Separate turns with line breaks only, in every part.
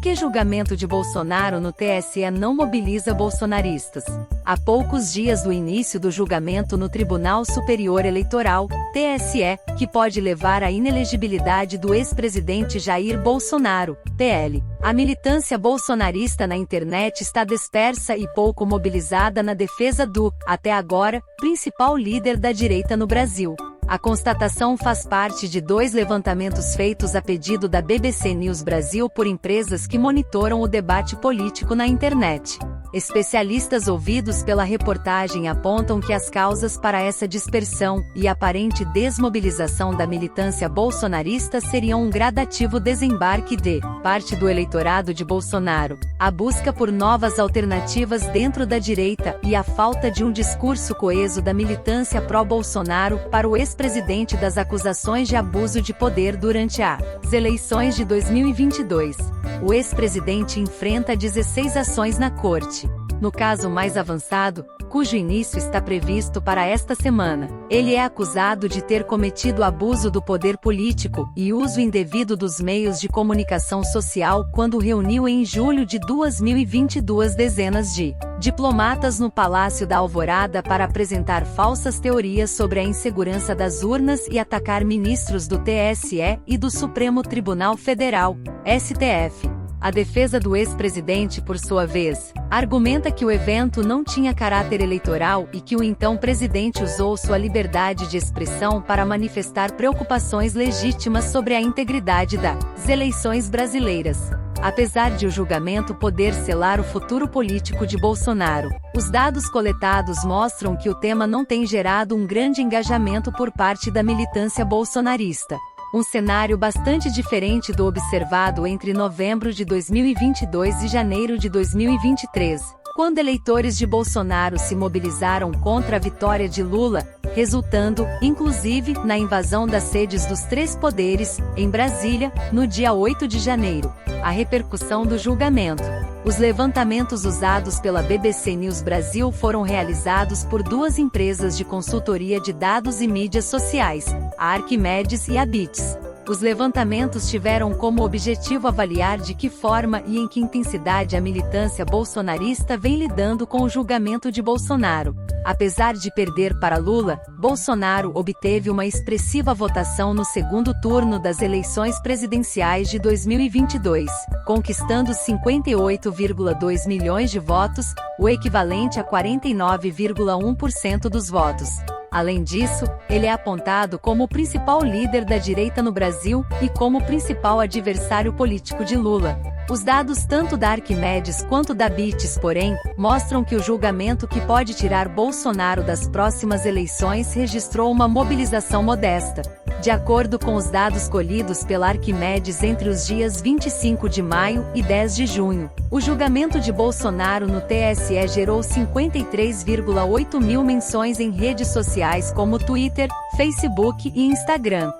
que julgamento de Bolsonaro no TSE não mobiliza bolsonaristas? Há poucos dias do início do julgamento no Tribunal Superior Eleitoral, TSE, que pode levar à inelegibilidade do ex-presidente Jair Bolsonaro, PL. A militância bolsonarista na internet está dispersa e pouco mobilizada na defesa do, até agora, principal líder da direita no Brasil. A constatação faz parte de 2 levantamentos feitos a pedido da BBC News Brasil por empresas que monitoram o debate político na internet. Especialistas ouvidos pela reportagem apontam que as causas para essa dispersão e aparente desmobilização da militância bolsonarista seriam um gradativo desembarque de parte do eleitorado de Bolsonaro, a busca por novas alternativas dentro da direita e a falta de um discurso coeso da militância pró-Bolsonaro para o ex-presidente das acusações de abuso de poder durante as eleições de 2022. O ex-presidente enfrenta 16 ações na corte. No caso mais avançado, cujo início está previsto para esta semana, ele é acusado de ter cometido abuso do poder político e uso indevido dos meios de comunicação social quando reuniu em julho de 2022 dezenas de diplomatas no Palácio da Alvorada para apresentar falsas teorias sobre a insegurança das urnas e atacar ministros do TSE e do Supremo Tribunal Federal, STF. A defesa do ex-presidente, por sua vez, argumenta que o evento não tinha caráter eleitoral e que o então presidente usou sua liberdade de expressão para manifestar preocupações legítimas sobre a integridade das eleições brasileiras. Apesar de o julgamento poder selar o futuro político de Bolsonaro, os dados coletados mostram que o tema não tem gerado um grande engajamento por parte da militância bolsonarista. Um cenário bastante diferente do observado entre novembro de 2022 e janeiro de 2023, quando eleitores de Bolsonaro se mobilizaram contra a vitória de Lula, resultando, inclusive, na invasão das sedes dos 3 poderes, em Brasília, no dia 8 de janeiro. A repercussão do julgamento. Os levantamentos usados pela BBC News Brasil foram realizados por 2 empresas de consultoria de dados e mídias sociais, a Arquimedes e a Bits. Os levantamentos tiveram como objetivo avaliar de que forma e em que intensidade a militância bolsonarista vem lidando com o julgamento de Bolsonaro. Apesar de perder para Lula, Bolsonaro obteve uma expressiva votação no segundo turno das eleições presidenciais de 2022, conquistando 58,2 milhões de votos, o equivalente a 49,1% dos votos. Além disso, ele é apontado como o principal líder da direita no Brasil e como principal adversário político de Lula. Os dados tanto da Arquimedes quanto da Bits, porém, mostram que o julgamento que pode tirar Bolsonaro das próximas eleições registrou uma mobilização modesta. De acordo com os dados colhidos pela Arquimedes entre os dias 25 de maio e 10 de junho, o julgamento de Bolsonaro no TSE gerou 53,8 mil menções em redes sociais como Twitter, Facebook e Instagram.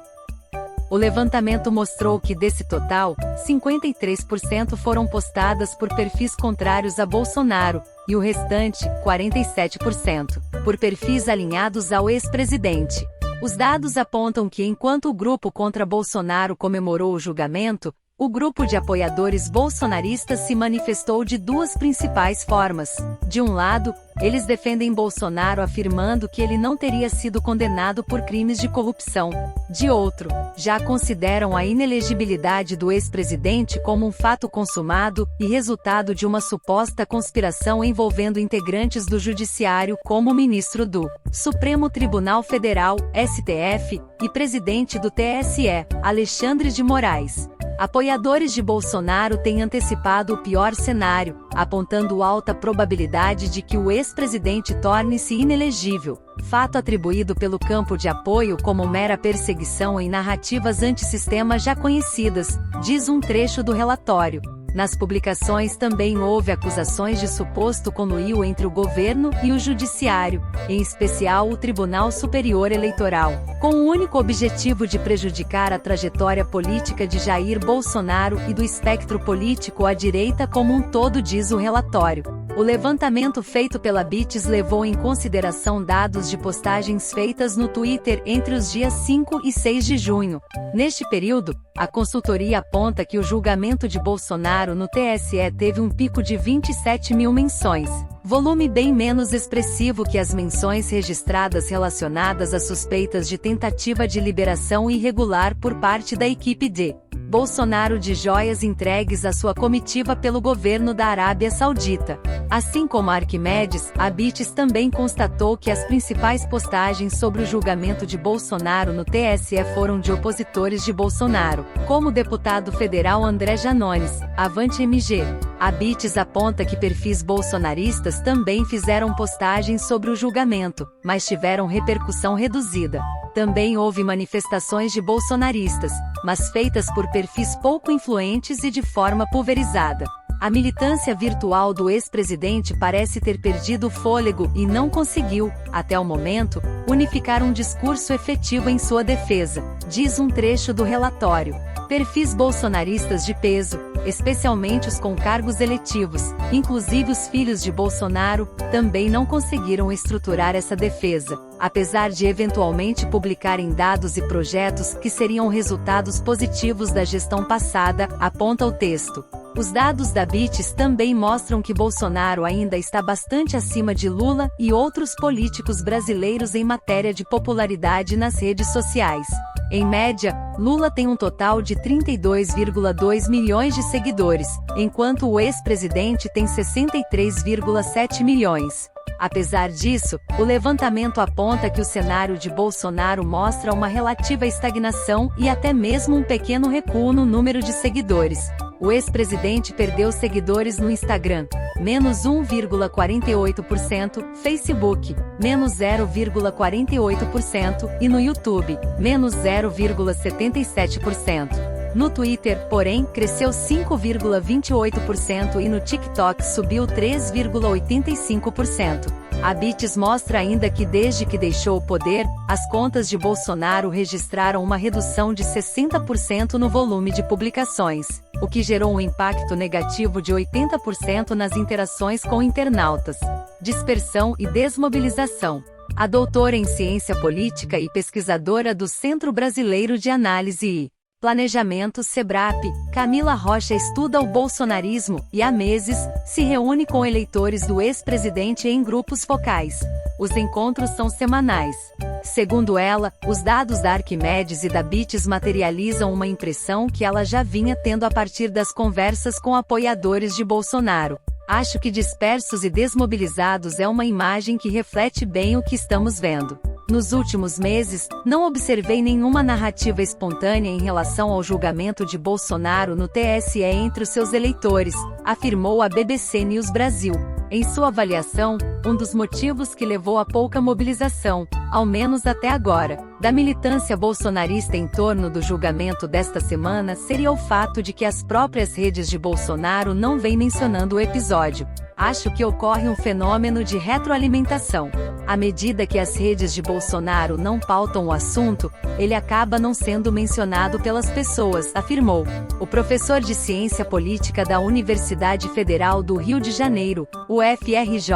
O levantamento mostrou que desse total, 53% foram postadas por perfis contrários a Bolsonaro, e o restante, 47%, por perfis alinhados ao ex-presidente. Os dados apontam que enquanto o grupo contra Bolsonaro comemorou o julgamento, o grupo de apoiadores bolsonaristas se manifestou de 2 principais formas. De um lado, eles defendem Bolsonaro afirmando que ele não teria sido condenado por crimes de corrupção. De outro, já consideram a inelegibilidade do ex-presidente como um fato consumado e resultado de uma suposta conspiração envolvendo integrantes do Judiciário como o ministro do Supremo Tribunal Federal, STF, e presidente do TSE, Alexandre de Moraes. Apoiadores de Bolsonaro têm antecipado o pior cenário, apontando alta probabilidade de que o ex-presidente torne-se inelegível, fato atribuído pelo campo de apoio como mera perseguição em narrativas antissistema já conhecidas, diz um trecho do relatório. Nas publicações também houve acusações de suposto conluio entre o governo e o judiciário, em especial o Tribunal Superior Eleitoral, com o único objetivo de prejudicar a trajetória política de Jair Bolsonaro e do espectro político à direita como um todo, diz o relatório. O levantamento feito pela Bits levou em consideração dados de postagens feitas no Twitter entre os dias 5 e 6 de junho. Neste período, a consultoria aponta que o julgamento de Bolsonaro Bolsonaro no TSE teve um pico de 27 mil menções, volume bem menos expressivo que as menções registradas relacionadas a suspeitas de tentativa de liberação irregular por parte da equipe de Bolsonaro de joias entregues à sua comitiva pelo governo da Arábia Saudita. Assim como a Arquimedes, a Bites também constatou que as principais postagens sobre o julgamento de Bolsonaro no TSE foram de opositores de Bolsonaro, como o deputado federal André Janones, Avante MG. A Bites aponta que perfis bolsonaristas também fizeram postagens sobre o julgamento, mas tiveram repercussão reduzida. Também houve manifestações de bolsonaristas, mas feitas por perfis pouco influentes e de forma pulverizada. A militância virtual do ex-presidente parece ter perdido o fôlego e não conseguiu, até o momento, unificar um discurso efetivo em sua defesa, diz um trecho do relatório. Perfis bolsonaristas de peso, especialmente os com cargos eletivos, inclusive os filhos de Bolsonaro, também não conseguiram estruturar essa defesa, apesar de eventualmente publicarem dados e projetos que seriam resultados positivos da gestão passada, aponta o texto. Os dados da Bites também mostram que Bolsonaro ainda está bastante acima de Lula e outros políticos brasileiros em matéria de popularidade nas redes sociais. Em média, Lula tem um total de 32,2 milhões de seguidores, enquanto o ex-presidente tem 63,7 milhões. Apesar disso, o levantamento aponta que o cenário de Bolsonaro mostra uma relativa estagnação e até mesmo um pequeno recuo no número de seguidores. O ex-presidente perdeu seguidores no Instagram, menos 1,48%, Facebook, menos 0,48% e no YouTube, menos 0,77%. No Twitter, porém, cresceu 5,28% e no TikTok subiu 3,85%. A Bites mostra ainda que desde que deixou o poder, as contas de Bolsonaro registraram uma redução de 60% no volume de publicações, o que gerou um impacto negativo de 80% nas interações com internautas. Dispersão e desmobilização. A doutora em ciência política e pesquisadora do Centro Brasileiro de Análise e Planejamento SEBRAP, Camila Rocha estuda o bolsonarismo e há meses se reúne com eleitores do ex-presidente em grupos focais. Os encontros são semanais. Segundo ela, os dados da Arquimedes e da Bites materializam uma impressão que ela já vinha tendo a partir das conversas com apoiadores de Bolsonaro. Acho que dispersos e desmobilizados é uma imagem que reflete bem o que estamos vendo. Nos últimos meses, não observei nenhuma narrativa espontânea em relação ao julgamento de Bolsonaro no TSE entre os seus eleitores, afirmou a BBC News Brasil. Em sua avaliação, um dos motivos que levou a pouca mobilização, ao menos até agora, da militância bolsonarista em torno do julgamento desta semana seria o fato de que as próprias redes de Bolsonaro não vêm mencionando o episódio. Acho que ocorre um fenômeno de retroalimentação. À medida que as redes de Bolsonaro não pautam o assunto, ele acaba não sendo mencionado pelas pessoas, afirmou. O professor de Ciência Política da Universidade Federal do Rio de Janeiro, UFRJ,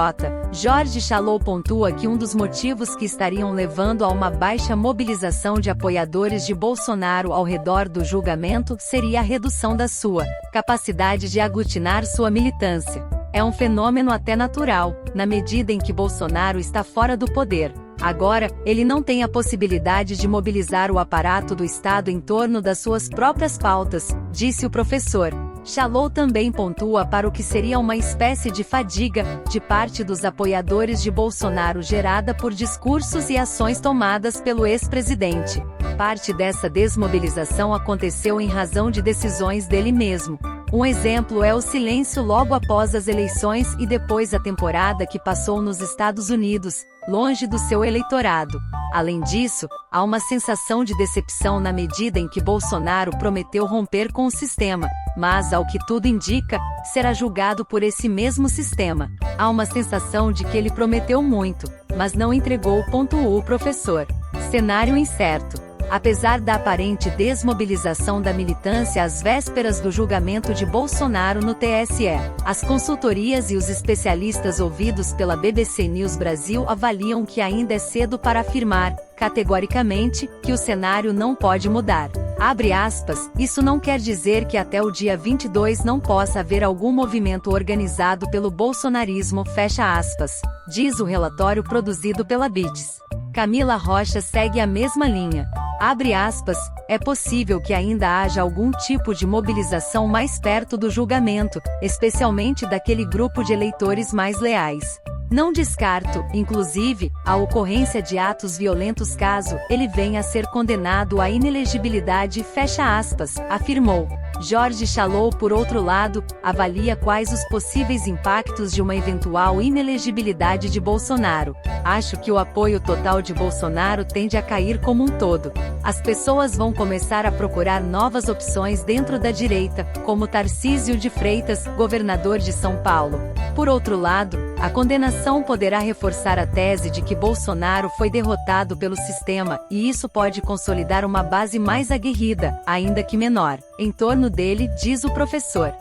Jorge Chalou pontua que um dos motivos que estariam levando a uma baixa mobilização de apoiadores de Bolsonaro ao redor do julgamento seria a redução da sua capacidade de aglutinar sua militância. É um fenômeno até natural, na medida em que Bolsonaro está fora do poder. Agora, ele não tem a possibilidade de mobilizar o aparato do Estado em torno das suas próprias pautas, disse o professor. Chalou também pontua para o que seria uma espécie de fadiga, de parte dos apoiadores de Bolsonaro gerada por discursos e ações tomadas pelo ex-presidente. Parte dessa desmobilização aconteceu em razão de decisões dele mesmo. Um exemplo é o silêncio logo após as eleições e depois a temporada que passou nos Estados Unidos, longe do seu eleitorado. Além disso, há uma sensação de decepção na medida em que Bolsonaro prometeu romper com o sistema, mas, ao que tudo indica, será julgado por esse mesmo sistema. Há uma sensação de que ele prometeu muito, mas não entregou, pontuou o professor. Cenário incerto. Apesar da aparente desmobilização da militância às vésperas do julgamento de Bolsonaro no TSE, as consultorias e os especialistas ouvidos pela BBC News Brasil avaliam que ainda é cedo para afirmar, categoricamente, que o cenário não pode mudar. Abre aspas, isso não quer dizer que até o dia 22 não possa haver algum movimento organizado pelo bolsonarismo, fecha aspas, diz o relatório produzido pela BITS. Camila Rocha segue a mesma linha. Abre aspas, é possível que ainda haja algum tipo de mobilização mais perto do julgamento, especialmente daquele grupo de eleitores mais leais. Não descarto, inclusive, a ocorrência de atos violentos caso ele venha a ser condenado à inelegibilidade, fecha aspas, afirmou. Jorge Chalou, por outro lado, avalia quais os possíveis impactos de uma eventual inelegibilidade de Bolsonaro. Acho que o apoio total de Bolsonaro tende a cair como um todo. As pessoas vão começar a procurar novas opções dentro da direita, como Tarcísio de Freitas, governador de São Paulo. Por outro lado, a condenação poderá reforçar a tese de que Bolsonaro foi derrotado pelo sistema, e isso pode consolidar uma base mais aguerrida, ainda que menor, em torno dele, diz o professor.